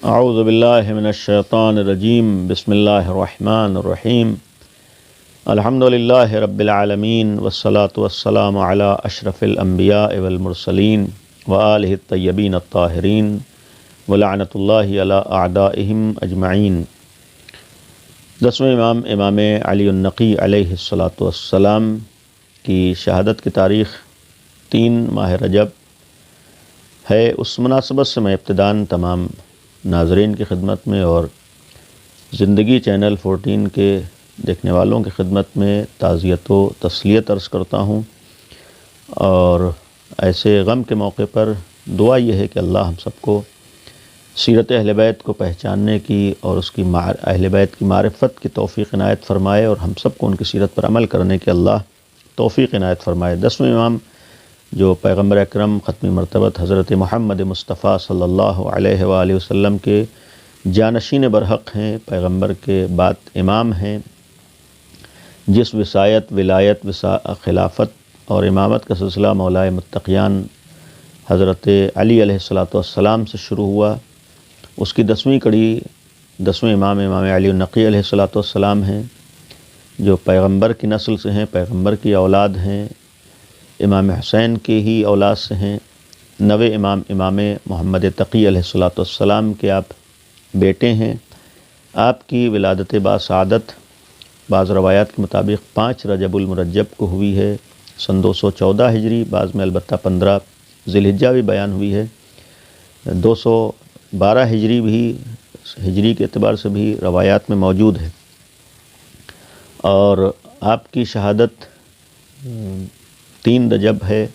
اعوذ باللہ من الشیطان الرجیم بسم اللہ الرحمن الرحیم الحمد للہ رب العالمین والصلاة والسلام علی اشرف الانبیاء والمرسلین وآلہ الطیبین الطاہرین ولعنۃ اللہ علی اعدائہم اجمعین۔ 10ویں امام امام علی النقی علیہ الصلاۃ والسلام کی شہادت کی تاریخ 3 ماہ رجب ہے۔ اس مناسبت سے میں ابتداً تمام ناظرین کی خدمت میں اور زندگی چینل 14 کے دیکھنے والوں کی خدمت میں تعزیت و تسلیت عرض کرتا ہوں، اور ایسے غم کے موقع پر دعا یہ ہے کہ اللہ ہم سب کو سیرت اہل بیت کو پہچاننے کی اور اس کی اہل بیت کی معرفت کی توفیق عنایت فرمائے، اور ہم سب کو ان کی سیرت پر عمل کرنے کی اللہ توفیق عنایت فرمائے۔ 10ویں امام جو پیغمبر اکرم ختمی مرتبت حضرت محمد مصطفیٰ صلی اللہ علیہ وآلہ وسلم کے جانشین برحق ہیں، پیغمبر کے بعد امام ہیں، جس وصایت، ولایت، خلافت اور امامت کا سلسلہ مولائے متقیان حضرت علی علیہ الصلاۃ والسلام سے شروع ہوا، اس کی 10ویں کڑی 10ویں امام امام علی النقی علیہ الصلاۃ والسلام ہیں، جو پیغمبر کی نسل سے ہیں، پیغمبر کی اولاد ہیں، امام حسین کے ہی اولاد سے ہیں، 9ویں امام امام محمد تقی علیہ الصلاۃ والسلام کے آپ بیٹے ہیں۔ آپ کی ولادت باسعادت بعض روایات کے مطابق 5 رجب المرجب کو ہوئی ہے، سن 214 ہجری، بعض میں البتہ 15 ذی الحجہ بھی بیان ہوئی ہے، 212 ہجری بھی ہجری کے اعتبار سے بھی روایات میں موجود ہے۔ اور آپ کی شہادت 3 رجب ہے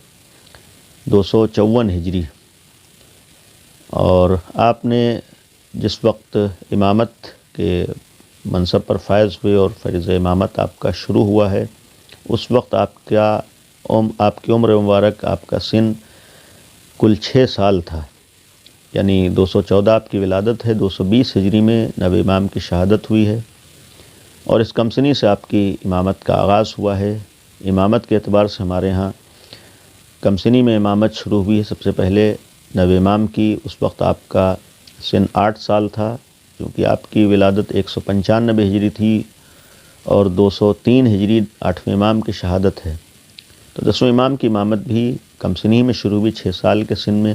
254 ہجری، اور آپ نے جس وقت امامت کے منصب پر فائز ہوئے اور فریض امامت آپ کا شروع ہوا ہے، اس وقت آپ کی عمر مبارک، آپ کا سن کل 6 سال تھا، یعنی 214 آپ کی ولادت ہے، 220 ہجری میں 9 امام کی شہادت ہوئی ہے، اور اس کم سنی سے آپ کی امامت کا آغاز ہوا ہے۔ امامت کے اعتبار سے ہمارے ہاں کم سنی میں امامت شروع ہوئی ہے۔ سب سے پہلے 9 امام کی، اس وقت آپ کا سن 8 سال تھا، کیونکہ آپ کی ولادت 195 ہجری تھی اور 203 ہجری 8ویں امام کی شہادت ہے، تو 10ویں امام کی امامت بھی کم سنی میں شروع ہوئی 6 سال کے سن میں،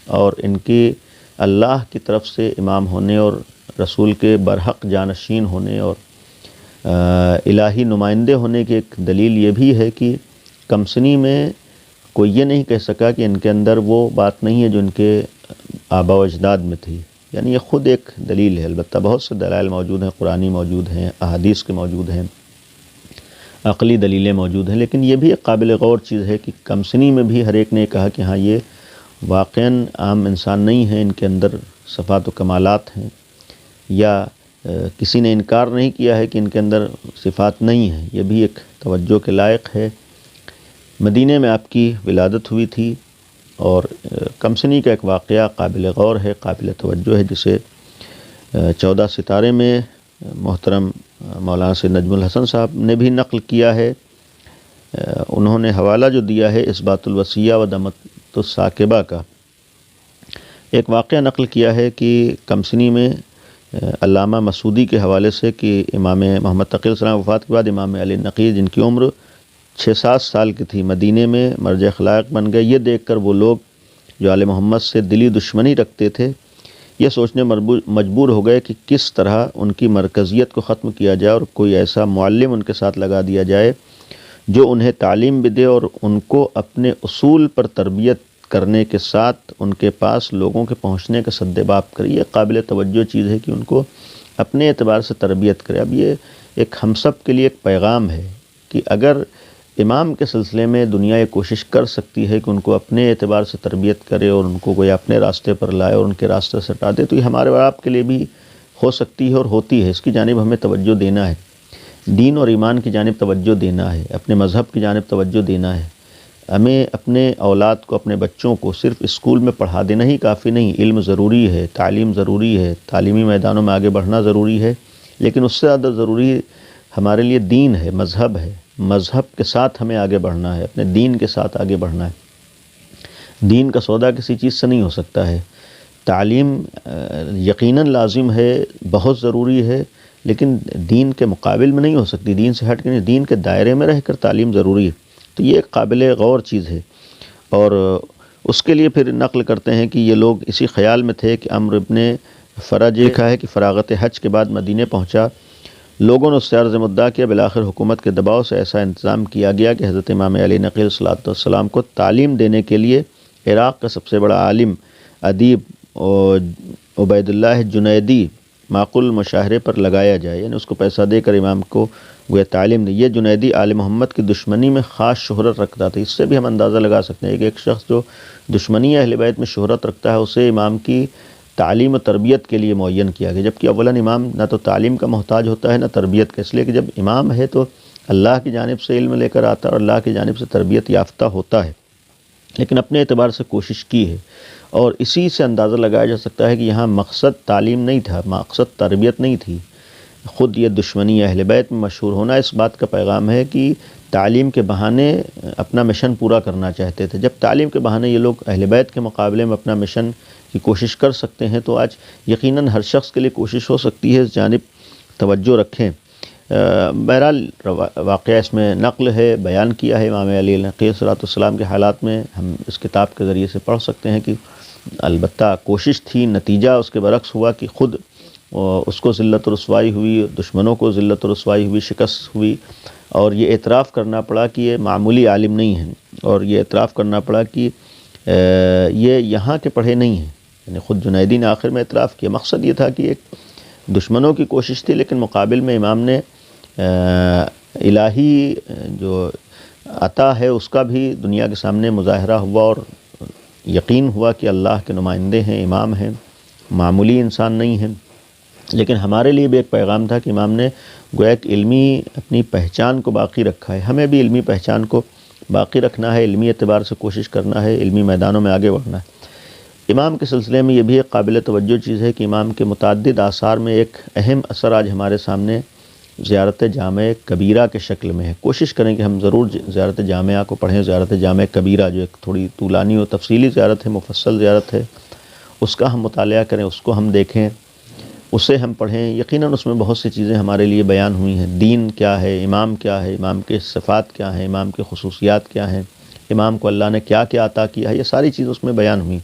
اور ان کی اللہ کی طرف سے امام ہونے اور رسول کے برحق جانشین ہونے اور الہی نمائندے ہونے کی ایک دلیل یہ بھی ہے کہ کم سنی میں کوئی یہ نہیں کہہ سکا کہ ان کے اندر وہ بات نہیں ہے جو ان کے آباء و اجداد میں تھی، یعنی یہ خود ایک دلیل ہے۔ البتہ بہت سے دلائل موجود ہیں، قرآنی موجود ہیں، احادیث کے موجود ہیں، عقلی دلیلیں موجود ہیں، لیکن یہ بھی ایک قابل غور چیز ہے کہ کم سنی میں بھی ہر ایک نے کہا کہ ہاں یہ واقعاً عام انسان نہیں ہے، ان کے اندر صفات و کمالات ہیں، یا کسی نے انکار نہیں کیا ہے کہ ان کے اندر صفات نہیں ہیں، یہ بھی ایک توجہ کے لائق ہے۔ مدینہ میں آپ کی ولادت ہوئی تھی، اور کم سنی کا ایک واقعہ قابل غور ہے، قابل توجہ ہے، جسے 14 ستارے میں محترم مولانا سید نجم الحسن صاحب نے بھی نقل کیا ہے۔ انہوں نے حوالہ جو دیا ہے اثبات الوصیہ و دمت الثاقبہ کا، ایک واقعہ نقل کیا ہے کہ کم سنی میں علامہ مسعودی کے حوالے سے کہ امام محمد تقی علیہ السلام وفات کے بعد امام علی نقی، جن کی عمر 6-7 سال کی تھی، مدینے میں مرجع خلائق بن گئے۔ یہ دیکھ کر وہ لوگ جو آل محمد سے دلی دشمنی رکھتے تھے، یہ سوچنے مجبور ہو گئے کہ کس طرح ان کی مرکزیت کو ختم کیا جائے اور کوئی ایسا معلم ان کے ساتھ لگا دیا جائے جو انہیں تعلیم بھی دے اور ان کو اپنے اصول پر تربیت کرنے کے ساتھ ان کے پاس لوگوں کے پہنچنے کا سدباب کرے۔ یہ قابل توجہ چیز ہے کہ ان کو اپنے اعتبار سے تربیت کرے۔ اب یہ ایک ہم سب کے لیے ایک پیغام ہے کہ اگر امام کے سلسلے میں دنیا یہ کوشش کر سکتی ہے کہ ان کو اپنے اعتبار سے تربیت کرے اور ان کو کوئی اپنے راستے پر لائے اور ان کے راستے سے ہٹا دے، تو یہ ہمارے اور آپ کے لیے بھی ہو سکتی ہے اور ہوتی ہے۔ اس کی جانب ہمیں توجہ دینا ہے، دین اور ایمان کی جانب توجہ دینا ہے، اپنے مذہب کی جانب توجہ دینا ہے۔ ہمیں اپنے اولاد کو، اپنے بچوں کو صرف اسکول میں پڑھا دینا ہی کافی نہیں، علم ضروری ہے، تعلیم ضروری ہے، تعلیمی میدانوں میں آگے بڑھنا ضروری ہے، لیکن اس سے زیادہ ضروری ہمارے لیے دین ہے، مذہب ہے۔ مذہب کے ساتھ ہمیں آگے بڑھنا ہے، اپنے دین کے ساتھ آگے بڑھنا ہے۔ دین کا سودا کسی چیز سے نہیں ہو سکتا ہے۔ تعلیم یقیناً لازم ہے، بہت ضروری ہے، لیکن دین کے مقابل میں نہیں ہو سکتی، دین سے ہٹ کے نہیں، دین کے دائرے میں رہ کر تعلیم ضروری ہے۔ تو یہ ایک قابل غور چیز ہے، اور اس کے لیے پھر نقل کرتے ہیں کہ یہ لوگ اسی خیال میں تھے کہ عمرو ابن فرج لکھا ہے کہ فراغت حج کے بعد مدینے پہنچا، لوگوں نے اس سے عرض مدعا کیا، بالآخر حکومت کے دباؤ سے ایسا انتظام کیا گیا کہ حضرت امام علی نقی صلی اللہ علیہ وسلم کو تعلیم دینے کے لیے عراق کا سب سے بڑا عالم ادیب عبید اللہ جنیدی معقول مشاہرے پر لگایا جائے، یعنی اس کو پیسہ دے کر امام کو گویا تعلیم دی۔ یہ جنیدی آل محمد کی دشمنی میں خاص شہرت رکھتا تھا، اس سے بھی ہم اندازہ لگا سکتے ہیں کہ ایک شخص جو دشمنی اہل بیت میں شہرت رکھتا ہے اسے امام کی تعلیم و تربیت کے لیے معین کیا گیا، جبکہ اولاً امام نہ تو تعلیم کا محتاج ہوتا ہے نہ تربیت کا، اس لیے کہ جب امام ہے تو اللہ کی جانب سے علم لے کر آتا ہے اور اللہ کی جانب سے تربیت یافتہ ہوتا ہے، لیکن اپنے اعتبار سے کوشش کی ہے، اور اسی سے اندازہ لگایا جا سکتا ہے کہ یہاں مقصد تعلیم نہیں تھا، مقصد تربیت نہیں تھی۔ خود یہ دشمنی اہل بیت میں مشہور ہونا اس بات کا پیغام ہے کہ تعلیم کے بہانے اپنا مشن پورا کرنا چاہتے تھے۔ جب تعلیم کے بہانے یہ لوگ اہل بیت کے مقابلے میں اپنا مشن کی کوشش کر سکتے ہیں تو آج یقیناً ہر شخص کے لیے کوشش ہو سکتی ہے اس جانب توجہ رکھیں۔ بہرحال واقعہ اس میں نقل ہے، بیان کیا ہے امام علی نقی صلی اللہ علیہ وسلم کے حالات میں، ہم اس کتاب کے ذریعے سے پڑھ سکتے ہیں کہ البتہ کوشش تھی، نتیجہ اس کے برعکس ہوا کہ خود اس کو ذلت و رسوائی ہوئی، دشمنوں کو ذلت و رسوائی ہوئی، شکست ہوئی، اور یہ اعتراف کرنا پڑا کہ یہ معمولی عالم نہیں ہیں، اور یہ اعتراف کرنا پڑا کہ یہ یہاں کے پڑھے نہیں ہیں، یعنی خود جنیدی نے آخر میں اعتراف کیا۔ مقصد یہ تھا کہ ایک دشمنوں کی کوشش تھی، لیکن مقابل میں امام نے الہی جو عطا ہے اس کا بھی دنیا کے سامنے مظاہرہ ہوا، اور یقین ہوا کہ اللہ کے نمائندے ہیں، امام ہیں، معمولی انسان نہیں ہیں۔ لیکن ہمارے لیے بھی ایک پیغام تھا کہ امام نے گویا کہ علمی اپنی پہچان کو باقی رکھا ہے، ہمیں بھی علمی پہچان کو باقی رکھنا ہے، علمی اعتبار سے کوشش کرنا ہے، علمی میدانوں میں آگے بڑھنا ہے۔ امام کے سلسلے میں یہ بھی ایک قابل توجہ چیز ہے کہ امام کے متعدد آثار میں ایک اہم اثر آج ہمارے سامنے زیارت جامع کبیرہ کے شکل میں ہے۔ کوشش کریں کہ ہم ضرور زیارت جامعہ کو پڑھیں، زیارت جامع کبیرہ جو ایک تھوڑی طولانی و تفصیلی زیارت ہے، مفصل زیارت ہے، اس کا ہم مطالعہ کریں، اس کو ہم دیکھیں، اسے ہم پڑھیں۔ یقیناً اس میں بہت سی چیزیں ہمارے لیے بیان ہوئی ہیں، دین کیا ہے، امام کیا ہے، امام کے صفات کیا ہیں، امام کے خصوصیات کیا ہیں، امام کو اللہ نے کیا کیا عطا کیا ہے، یہ ساری چیز اس میں بیان ہوئی۔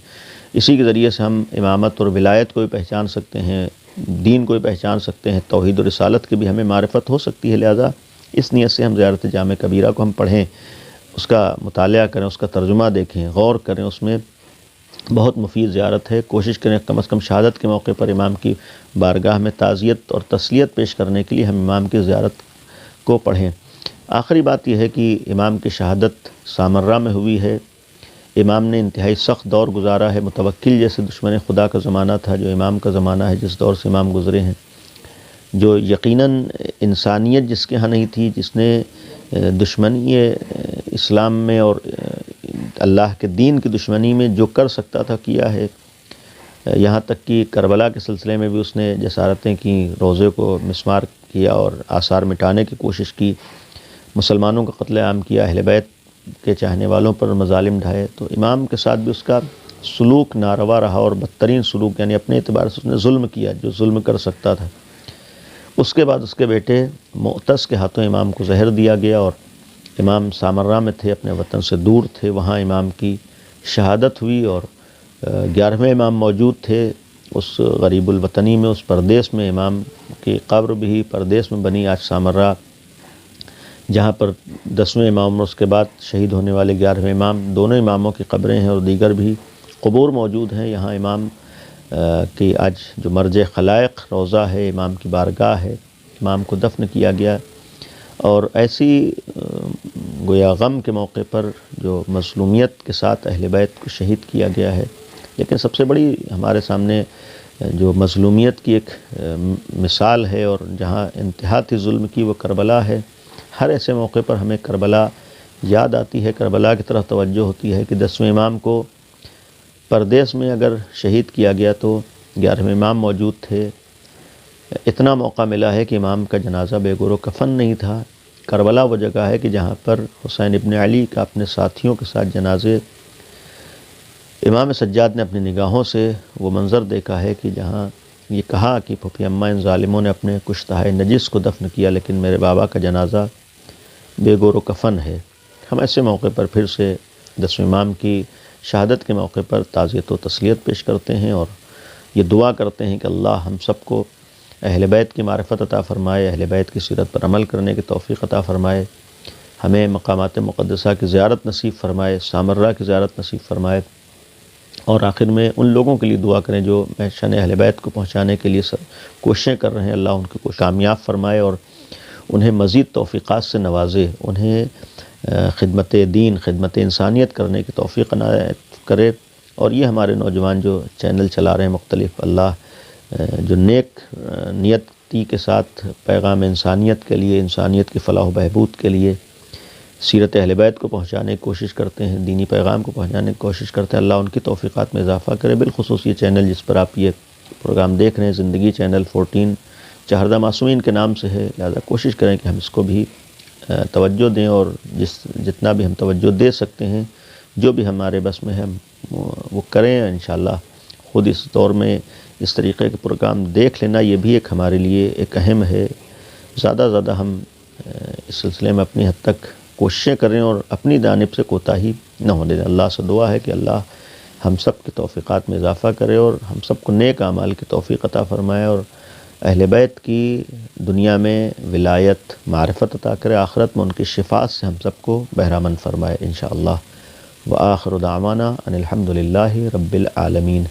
اسی کے ذریعے سے ہم امامت اور ولایت کو بھی پہچان سکتے ہیں، دین کو بھی پہچان سکتے ہیں، توحید و رسالت کی بھی ہمیں معرفت ہو سکتی ہے۔ لہذا اس نیت سے ہم زیارت جامع کبیرہ کو ہم پڑھیں، اس کا مطالعہ کریں، اس کا ترجمہ دیکھیں، غور کریں، اس میں بہت مفید زیارت ہے۔ کوشش کریں کم از کم شہادت کے موقع پر امام کی بارگاہ میں تعزیت اور تسلیت پیش کرنے کے لیے ہم امام کی زیارت کو پڑھیں۔ آخری بات یہ ہے کہ امام کی شہادت سامرہ میں ہوئی ہے، امام نے انتہائی سخت دور گزارا ہے، متوکل جیسے دشمن خدا کا زمانہ تھا جو امام کا زمانہ ہے، جس دور سے امام گزرے ہیں، جو یقیناً انسانیت جس کے ہاں نہیں تھی، جس نے دشمنی اسلام میں اور اللہ کے دین کی دشمنی میں جو کر سکتا تھا کیا ہے، یہاں تک کہ کربلا کے سلسلے میں بھی اس نے جسارتیں کی، روضے کو مسمار کیا اور آثار مٹانے کی کوشش کی، مسلمانوں کا قتل عام کیا، اہل بیت کے چاہنے والوں پر مظالم ڈھائے۔ تو امام کے ساتھ بھی اس کا سلوک ناروا رہا، اور بدترین سلوک، یعنی اپنے اعتبار سے اس نے ظلم کیا جو ظلم کر سکتا تھا۔ اس کے بعد اس کے بیٹے معتز کے ہاتھوں امام کو زہر دیا گیا، اور امام سامرہ میں تھے، اپنے وطن سے دور تھے، وہاں امام کی شہادت ہوئی، اور 11ویں امام موجود تھے اس غریب الوطنی میں، اس پردیس میں، امام کی قبر بھی پردیس میں بنی آج سامرہ، جہاں پر 10ویں امام اور اس کے بعد شہید ہونے والے 11ویں امام، دونوں اماموں کی قبریں ہیں، اور دیگر بھی قبور موجود ہیں۔ یہاں امام کی آج جو مرجع خلائق روضہ ہے، امام کی بارگاہ ہے، امام کو دفن کیا گیا، اور ایسی گویا غم کے موقع پر جو مظلومیت کے ساتھ اہل بیت کو شہید کیا گیا ہے، لیکن سب سے بڑی ہمارے سامنے جو مظلومیت کی ایک مثال ہے اور جہاں انتہا تھی ظلم کی، وہ کربلا ہے۔ ہر ایسے موقع پر ہمیں کربلا یاد آتی ہے، کربلا کی طرف توجہ ہوتی ہے کہ 10ویں امام کو پردیس میں اگر شہید کیا گیا تو 11ویں امام موجود تھے، اتنا موقع ملا ہے کہ امام کا جنازہ بے گور و کفن نہیں تھا۔ کربلا وہ جگہ ہے کہ جہاں پر حسین ابن علی کا اپنے ساتھیوں کے ساتھ جنازے امام سجاد نے اپنی نگاہوں سے وہ منظر دیکھا ہے کہ جہاں یہ کہا کہ پھوپھی اماں ان ظالموں نے اپنے کشتہ نجس کو دفن کیا، لیکن میرے بابا کا جنازہ بے گور و کفن ہے۔ ہم ایسے موقع پر پھر سے 10ویں امام کی شہادت کے موقع پر تعزیت و تسلیت پیش کرتے ہیں اور یہ دعا کرتے ہیں کہ اللہ ہم سب کو اہل بیت کی معرفت عطا فرمائے، اہل بیت کی سیرت پر عمل کرنے کی توفیق عطا فرمائے، ہمیں مقامات مقدسہ کی زیارت نصیب فرمائے، سامرہ کی زیارت نصیب فرمائے، اور آخر میں ان لوگوں کے لیے دعا کریں جو شان اہل بیت کو پہنچانے کے لیے کوششیں کر رہے ہیں، اللہ ان کو کامیاب فرمائے اور انہیں مزید توفیقات سے نوازے، انہیں خدمت دین، خدمت انسانیت کرنے کی توفیق عنایت کرے۔ اور یہ ہمارے نوجوان جو چینل چلا رہے ہیں مختلف، اللہ جو نیک نیتی کے ساتھ پیغام انسانیت کے لیے، انسانیت کی فلاح و بہبود کے لیے سیرت اہل بیت کو پہنچانے کی کوشش کرتے ہیں، دینی پیغام کو پہنچانے کی کوشش کرتے ہیں، اللہ ان کی توفیقات میں اضافہ کرے۔ بالخصوص یہ چینل جس پر آپ یہ پروگرام دیکھ رہے ہیں، زندگی چینل 14 چہردہ معصومین کے نام سے ہے، لہذا کوشش کریں کہ ہم اس کو بھی توجہ دیں، اور جتنا بھی ہم توجہ دے سکتے ہیں، جو بھی ہمارے بس میں ہے وہ کریں۔ انشاءاللہ خود اس دور میں اس طریقے کے پروگرام دیکھ لینا یہ بھی ایک ہمارے لیے ایک اہم ہے۔ زیادہ زیادہ ہم اس سلسلے میں اپنی حد تک کوششیں کریں اور اپنی جانب سے کوتاہی نہ ہونے دیں۔ اللہ سے دعا ہے کہ اللہ ہم سب کی توفیقات میں اضافہ کرے اور ہم سب کو نیک اعمال کی توفیق عطا فرمائے، اور اہل بیت کی دنیا میں ولایت، معرفت عطا کرے، آخرت میں ان کی شفاعت سے ہم سب کو بہرامند فرمائے انشاءاللہ۔ وآخر دعوانا ان الحمد للہ رب العالمین۔